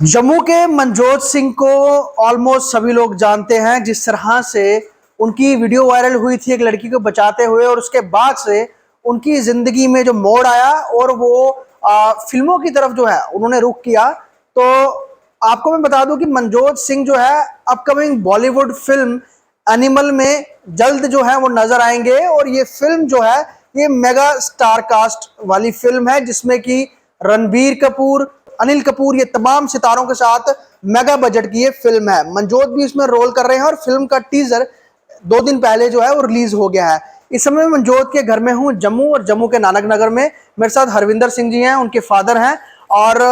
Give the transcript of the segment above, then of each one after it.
जम्मू के मनजोत सिंह को ऑलमोस्ट सभी लोग जानते हैं। जिस तरह से उनकी वीडियो वायरल हुई थी एक लड़की को बचाते हुए, और उसके बाद से उनकी जिंदगी में जो मोड़ आया और वो फिल्मों की तरफ जो है उन्होंने रुख किया। तो आपको मैं बता दूं कि मनजोत सिंह जो है अपकमिंग बॉलीवुड फिल्म एनिमल में जल्द जो है वो नजर आएंगे। और ये फिल्म जो है ये मेगा स्टार कास्ट वाली फिल्म है, जिसमें कि रणबीर कपूर, अनिल कपूर, ये तमाम सितारों के साथ मेगा बजट की ये फिल्म है। मनजोत भी इसमें रोल कर रहे हैं और फिल्म का टीजर 2 दिन पहले जो है वो रिलीज हो गया है। इस समय मैं मनजोत के घर में हूँ जम्मू, और जम्मू के नानक नगर में मेरे साथ हरविंदर सिंह जी हैं, उनके फादर हैं। और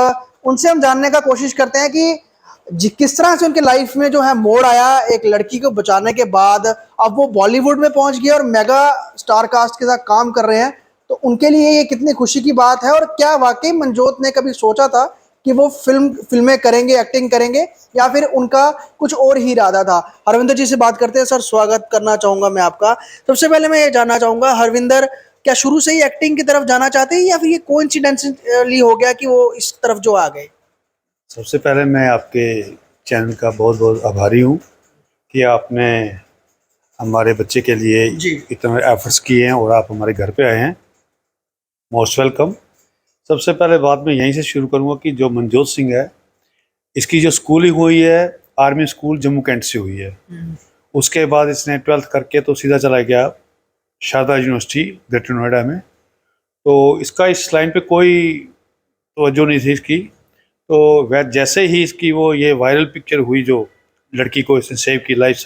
उनसे हम जानने का कोशिश करते हैं कि किस तरह से उनके लाइफ में जो है मोड़ आया एक लड़की को बचाने के बाद। अब वो बॉलीवुड में पहुंच गए और मेगा स्टार कास्ट के साथ काम कर रहे हैं। तो उनके लिए ये कितनी खुशी की बात है, और क्या वाकई मनजोत ने कभी सोचा था कि वो फिल्में करेंगे, एक्टिंग करेंगे, या फिर उनका कुछ और ही इरादा था। हरविंदर जी से बात करते हैं। सर, स्वागत करना चाहूंगा मैं आपका। सबसे पहले मैं ये जानना चाहूंगा, हरविंदर क्या शुरू से ही एक्टिंग की तरफ जाना चाहते हैं, या फिर ये कोइंसिडेंटली हो गया कि वो इस तरफ जो आ गए? सबसे पहले मैं आपके चैनल का बहुत बहुत आभारी हूँ कि आपने हमारे बच्चे के लिए जी। इतने एफर्ट्स किए हैं और आप हमारे घर पे आए हैं। Most welcome. सबसे पहले बात मैं यहीं से शुरू करूँगा कि जो मनजोत सिंह है, इसकी जो स्कूलिंग हुई है आर्मी स्कूल जम्मू कैंट से हुई है। उसके बाद इसने 12th करके तो सीधा चला गया शारदा यूनिवर्सिटी ग्रेटर नोएडा में। तो इसका इस लाइन पे कोई तवज्जो नहीं थी इसकी। तो वह जैसे ही इसकी वो ये वायरल पिक्चर हुई, जो लड़की को इसने सेव की, लाइफ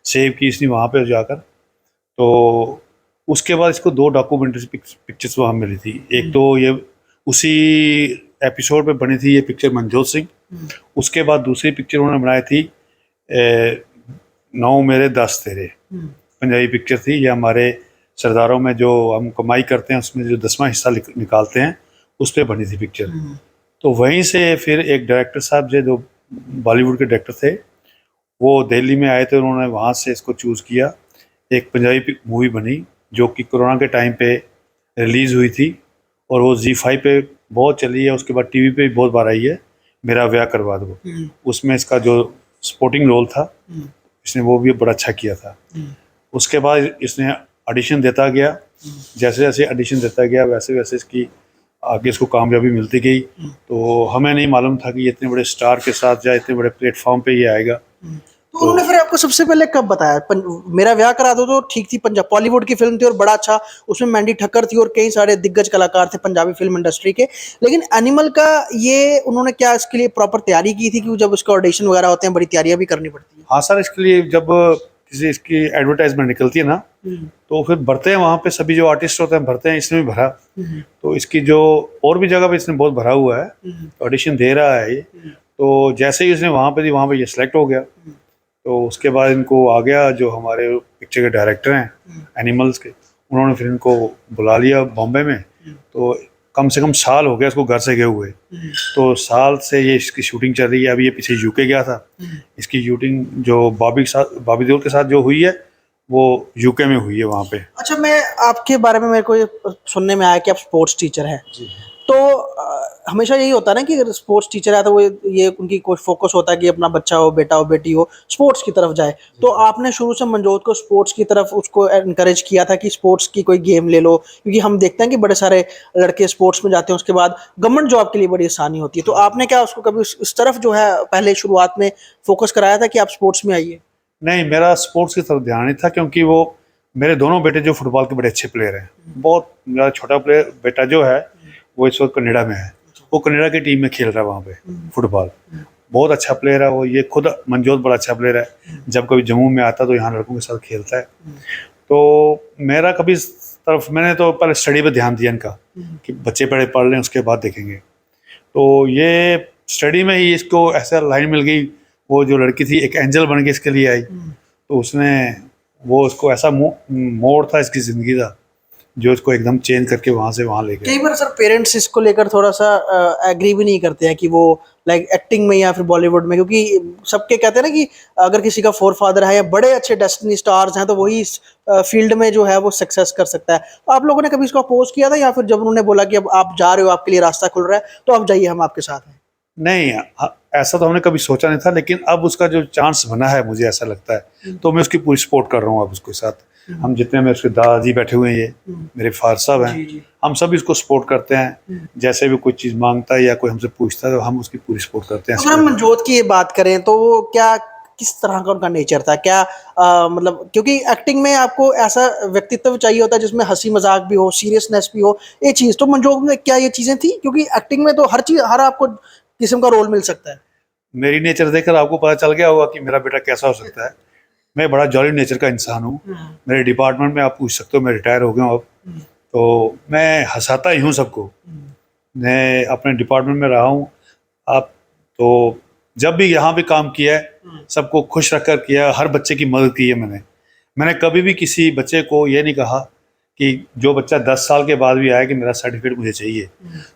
सेव की इसने वहाँ पे जाकर, तो उसके बाद इसको 2 डॉक्यूमेंट्री पिक्चर्स वहाँ मिली थी। एक तो ये उसी एपिसोड पे बनी थी ये पिक्चर मनजोत सिंह। उसके बाद दूसरी पिक्चर उन्होंने बनाई थी 9 मेरे 10 तेरे, पंजाबी पिक्चर थी। ये हमारे सरदारों में जो हम कमाई करते हैं उसमें जो 10वां हिस्सा निकालते हैं, उस पर बनी थी पिक्चर। तो वहीं से फिर एक डायरेक्टर साहब जो बॉलीवुड के डायरेक्टर थे, वो दिल्ली में आए थे। उन्होंने वहाँ से इसको चूज़ किया। एक पंजाबी मूवी बनी जो कि कोरोना के टाइम पे रिलीज़ हुई थी, और वो ZEE5 पे बहुत चली है। उसके बाद टीवी पे भी बहुत बार आई है, मेरा ब्याह करवा दो। उसमें इसका जो सपोर्टिंग रोल था, इसने वो भी बड़ा अच्छा किया था। उसके बाद इसने ऑडिशन देता गया। जैसे जैसे ऑडिशन देता गया वैसे वैसे इसकी आगे इसको कामयाबी मिलती गई। तो हमें नहीं मालूम था कि ये इतने बड़े स्टार के साथ या इतने बड़े प्लेटफॉर्म पे ये आएगा। तो उन्होंने फिर आपको सबसे पहले कब बताया? मेरा ब्याह करा दो तो ठीक थी, पंजाब बॉलीवुड की फिल्म थी और बड़ा अच्छा, उसमें मैंडी ठक्कर थी और कई सारे दिग्गज कलाकार थे पंजाबी फिल्म इंडस्ट्री के। लेकिन एनिमल का ये उन्होंने क्या इसके लिए प्रॉपर तैयारी की थी कि जब उसका ऑडिशन वगैरह होते हैं बड़ी तैयारियां भी करनी पड़ती है? हाँ सर, इसके लिए जब किसी इसकी एडवर्टाइजमेंट निकलती है ना, तो फिर भरते हैं वहाँ पे सभी जो आर्टिस्ट होते हैं भरते हैं। इसने भी भरा। तो इसकी जो और भी जगह पे इसने बहुत भरा हुआ है, ऑडिशन दे रहा है ये। तो जैसे ही इसने वहाँ पे ये सिलेक्ट हो गया, तो उसके बाद इनको आ गया जो हमारे पिक्चर के डायरेक्टर हैं एनिमल्स के, उन्होंने फिर इनको बुला लिया बॉम्बे में। तो कम से कम साल हो गया इसको घर से गए हुए। तो साल से ये इसकी शूटिंग चल रही है। अभी ये पीछे यूके गया था। इसकी शूटिंग जो बॉबी देओल के साथ जो हुई है, वो यूके में हुई है वहाँ पे। अच्छा, मैं आपके बारे में मेरे को ये सुनने में आया कि आप स्पोर्ट्स टीचर हैं। तो हमेशा यही होता है ना कि अगर स्पोर्ट्स टीचर है तो वो ये उनकी कोई फोकस होता है कि अपना बच्चा हो, बेटा हो, बेटी हो, स्पोर्ट्स की तरफ जाए। तो आपने शुरू से मनजोत को स्पोर्ट्स की तरफ उसको एनकरेज किया था कि स्पोर्ट्स की कोई गेम ले लो, क्योंकि हम देखते हैं कि बड़े सारे लड़के स्पोर्ट्स में जाते हैं, उसके बाद गवर्नमेंट जॉब के लिए बड़ी आसानी होती है। तो आपने क्या उसको कभी उस तरफ जो है पहले शुरुआत में फोकस कराया था कि आप स्पोर्ट्स में आइए? नहीं, मेरा स्पोर्ट्स की तरफ ध्यान नहीं था, क्योंकि वो मेरे दोनों बेटे जो फुटबॉल के बड़े अच्छे प्लेयर हैं। बहुत मेरा छोटा प्लेयर बेटा जो है वो इस वक्त कनाडा में है। वो कनाडा की टीम में खेल रहा है वहाँ पे फुटबॉल। बहुत अच्छा प्लेयर है वो। ये खुद मनजोत बड़ा अच्छा प्लेयर है। जब कभी जम्मू में आता तो यहाँ लड़कों के साथ खेलता है। तो मेरा कभी इस तरफ, मैंने तो पहले स्टडी पे ध्यान दिया इनका कि बच्चे पढ़े पढ़ लें, उसके बाद देखेंगे। तो ये स्टडी में ही इसको ऐसा लाइन मिल गई। वो जो लड़की थी एक एंजल बन के इसके लिए आई। तो उसने वो उसको ऐसा मोड़ था इसकी ज़िंदगी का, जो इसको एकदम चेंज करके वहाँ से वहाँ ले गया। कई बार सर पेरेंट्स इसको लेकर थोड़ा सा एग्री भी नहीं करते हैं कि वो लाइक एक्टिंग में या फिर बॉलीवुड में, क्योंकि सबके कहते हैं ना कि अगर किसी का फोर फादर है या बड़े अच्छे डेस्टिनी स्टार्स हैं तो वही इस फील्ड में जो है वो सक्सेस कर सकता है। तो आप लोगों ने कभी इसको अपोज किया था, या फिर जब उन्होंने बोला कि अब आप जा रहे हो, आपके लिए रास्ता खुल रहा है, तो आप जाइए, हम आपके साथ हैं? नहीं, ऐसा तो हमने कभी सोचा नहीं था, लेकिन अब उसका जो चांस बना है मुझे ऐसा लगता है, तो मैं उसकी पूरी सपोर्ट कर रहा हूँ अब उसके साथ। हम जितने में उसके दादाजी बैठे हुए हैं, ये मेरे फादर साहब जी, हैं, जी। हम सभी इसको सपोर्ट करते हैं। जैसे भी कोई चीज़ मांगता है या कोई हमसे पूछता है तो हम उसकी पूरी सपोर्ट करते हैं। अगर हम मनजोत की ये बात करें तो वो क्या किस तरह का उनका नेचर था, क्या मतलब क्योंकि एक्टिंग में आपको ऐसा व्यक्तित्व चाहिए होता है जिसमें हंसी मजाक भी हो, सीरियसनेस भी हो, ये चीज़ तो मनजोत में क्या ये चीज़ें थी? क्योंकि एक्टिंग में तो हर चीज़, हर आपको किस्म का रोल मिल सकता है। मेरी नेचर देखकर आपको पता चल गया होगा कि मेरा बेटा कैसा हो सकता है। मैं बड़ा जॉली नेचर का इंसान हूँ। मेरे डिपार्टमेंट में आप पूछ सकते हो, मैं रिटायर हो गया हूँ अब, तो मैं हंसाता ही हूँ सबको। मैं अपने डिपार्टमेंट में रहा हूँ। आप तो जब भी यहाँ पे काम किया है, सबको खुश रखकर किया है, हर बच्चे की मदद की है मैंने कभी भी किसी बच्चे को ये नहीं कहा कि जो बच्चा 10 साल के बाद भी आया कि मेरा सर्टिफिकेट मुझे चाहिए,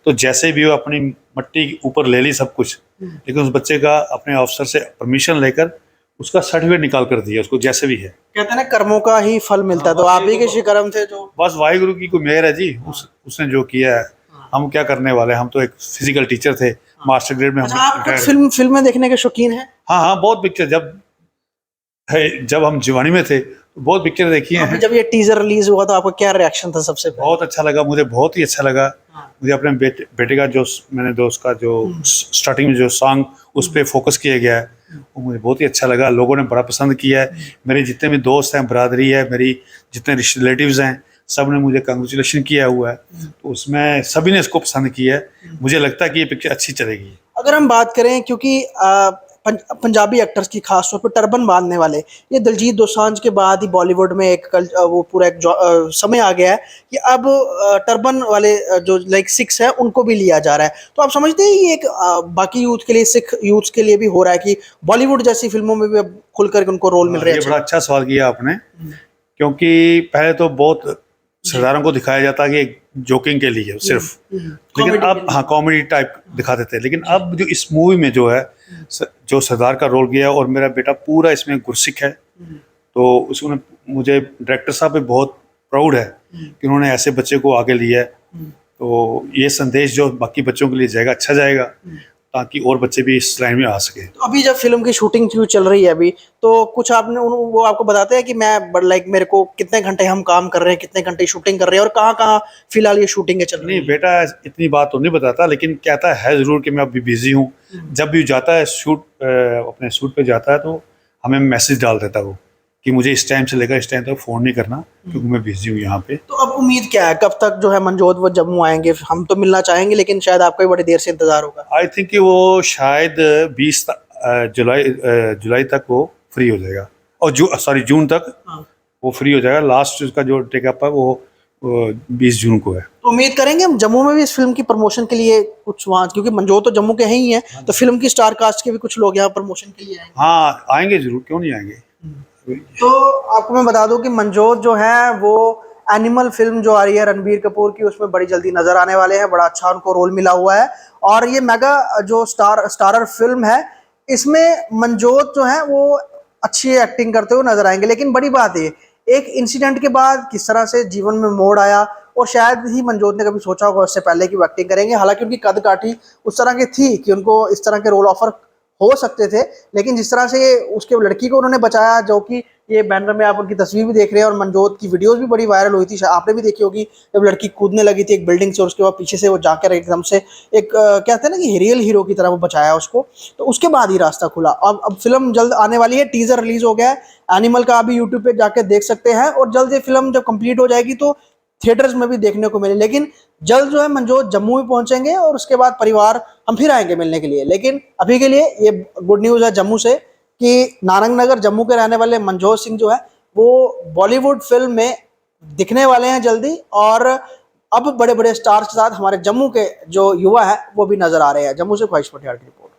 तो जैसे भी वो अपनी मट्टी ऊपर ले ली सब कुछ, लेकिन उस बच्चे का अपने ऑफिसर से परमिशन लेकर उसका सर्टिफिकेट निकाल कर दिया उसको, जैसे भी है। कहते हैं ना कर्मों का ही फल मिलता है, तो आप ही के शिकरम थे जो। बस वाहिगुरु की कोई मेहर है जी, उसने जो किया है। हम क्या करने वाले हैं, हम तो एक फिजिकल टीचर थे, मास्टर ग्रेड में हम अच्छा, आप रिटायर। फिल्में देखने के शौकीन हैं? हाँ हाँ, बहुत पिक्चर, जब हम जिवानी में थे तो बहुत पिक्चर देखी अभी हैं। जब ये टीजर रिलीज हुआ तो आपका क्या रिएक्शन था सबसे पहले? बहुत अच्छा लगा, मुझे बहुत ही अच्छा लगा। मुझे अपने बेटे का जो मैंने दोस्त का जो स्टार्टिंग में जो सॉन्ग उस पर फोकस किया गया है, वो मुझे बहुत ही अच्छा लगा। लोगों ने बड़ा पसंद किया है। मेरे जितने भी दोस्त हैं, बरादरी है मेरी, जितने रिलेटिव्स हैं, सब ने मुझे कंग्रेचुलेशन किया हुआ है, तो उसमें सभी ने इसको पसंद किया है। मुझे लगता है कि ये पिक्चर अच्छी चलेगी। अगर हम बात करें, क्योंकि पंजाबी एक्टर्स की खास तौर पर टर्बन बांधने वाले, ये दिलजीत दोसांझ के बाद ही बॉलीवुड में वो पूरा एक समय आ गया है कि अब टर्बन वाले जो लाइक सिक्स है उनको भी लिया जा रहा है। तो आप समझते हैं ये एक बाकी यूथ के लिए, सिख यूथ के लिए भी हो रहा है कि बॉलीवुड जैसी फिल्मों में भी अब खुलकर उनको रोल मिल रहे हैं? ये बड़ा अच्छा सवाल किया आपने, क्योंकि पहले तो बहुत सरदारों को दिखाया जाता है कि जोकिंग के लिए सिर्फ, लेकिन अब हाँ कॉमेडी टाइप दिखाते थे। लेकिन अब जो इस मूवी में जो है, जो सरदार का रोल किया, और मेरा बेटा पूरा इसमें गुरसिख है, तो उसने मुझे डायरेक्टर साहब पे बहुत प्राउड है कि उन्होंने ऐसे बच्चे को आगे लिया है। तो ये संदेश जो बाकी बच्चों के लिए जाएगा, अच्छा जाएगा, ताकि और बच्चे भी इस लाइन में आ सके। तो अभी जब फिल्म की शूटिंग क्यों चल रही है अभी, तो कुछ आपने वो आपको बताते हैं कि मैं लाइक मेरे को कितने घंटे हम काम कर रहे हैं, कितने घंटे शूटिंग कर रहे हैं, और कहाँ कहाँ फिलहाल ये शूटिंग चल रही है? नहीं बेटा, इतनी बात तो नहीं बताता, लेकिन कहता है ज़रूर कि मैं अभी बिजी हूँ। जब भी जाता है अपने शूट पे जाता है, तो हमें मैसेज डाल देता है वो कि मुझे इस टाइम से लेकर इस टाइम तक फ़ोन नहीं करना, क्योंकि मैं बिजी हूँ यहाँ पे। तो अब उम्मीद क्या है, कब तक जो है मनजोत वो जम्मू आएंगे? हम तो मिलना चाहेंगे, लेकिन शायद आपको भी बड़ी देर से इंतजार होगा। आई थिंक कि वो शायद 20 जुलाई तक वो फ्री हो जाएगा, और जून तक वो फ्री हो जाएगा। लास्ट उसका जो टेकअप है वो 20 जून को है। तो उम्मीद करेंगे हम जम्मू में भी इस फिल्म की प्रमोशन के लिए कुछ वहाँ, क्योंकि मनजोत तो जम्मू के ही हैं, तो फिल्म की स्टार कास्ट के भी कुछ लोग यहाँ प्रमोशन के लिए आएंगे। हाँ आएंगे जरूर, क्यों नहीं आएंगे। तो आपको मैं बता दूं कि मनजोत जो है वो एनिमल फिल्म जो आ रही है रणबीर कपूर की, उसमें बड़ी जल्दी नजर आने वाले हैं। बड़ा अच्छा उनको रोल मिला हुआ है, और ये मेगा जो स्टारर फिल्म है, इसमें मनजोत जो है वो अच्छी एक्टिंग करते हुए नजर आएंगे। लेकिन बड़ी बात है, एक इंसिडेंट के बाद किस तरह से जीवन में मोड़ आया, और शायद ही मनजोत ने कभी सोचा होगा उससे पहले कि वो एक्टिंग करेंगे। हालांकि उनकी कद काठी उस तरह की थी कि उनको इस तरह के रोल ऑफर हो सकते थे, लेकिन जिस तरह से उसके लड़की को उन्होंने बचाया, जो कि ये बैनर में आप उनकी तस्वीर भी देख रहे हैं, और मनजोत की वीडियोस भी बड़ी वायरल हुई थी, आपने भी देखी होगी, जब लड़की कूदने लगी थी एक बिल्डिंग से और उसके बाद पीछे से वो जाकर एकदम से एक कहते हैं ना कि रियल हीरो की तरह वो बचाया उसको। तो उसके बाद ही रास्ता खुला। अब फिल्म जल्द आने वाली है, टीजर रिलीज हो गया है एनिमल का, अभी यूट्यूब पे जाके देख सकते हैं, और जल्द ये फिल्म जब कंप्लीट हो जाएगी तो थिएटर्स में भी देखने को मिले। लेकिन जल्द जो है मनजोत जम्मू में पहुंचेंगे, और उसके बाद परिवार हम फिर आएंगे मिलने के लिए। लेकिन अभी के लिए ये गुड न्यूज़ है जम्मू से कि नारंग नगर जम्मू के रहने वाले मनजोत सिंह जो है वो बॉलीवुड फिल्म में दिखने वाले हैं जल्दी, और अब बड़े बड़े स्टार्स के साथ हमारे जम्मू के जो युवा है वो भी नजर आ रहे हैं। जम्मू से ख्वाहिश पटियाल की रिपोर्ट।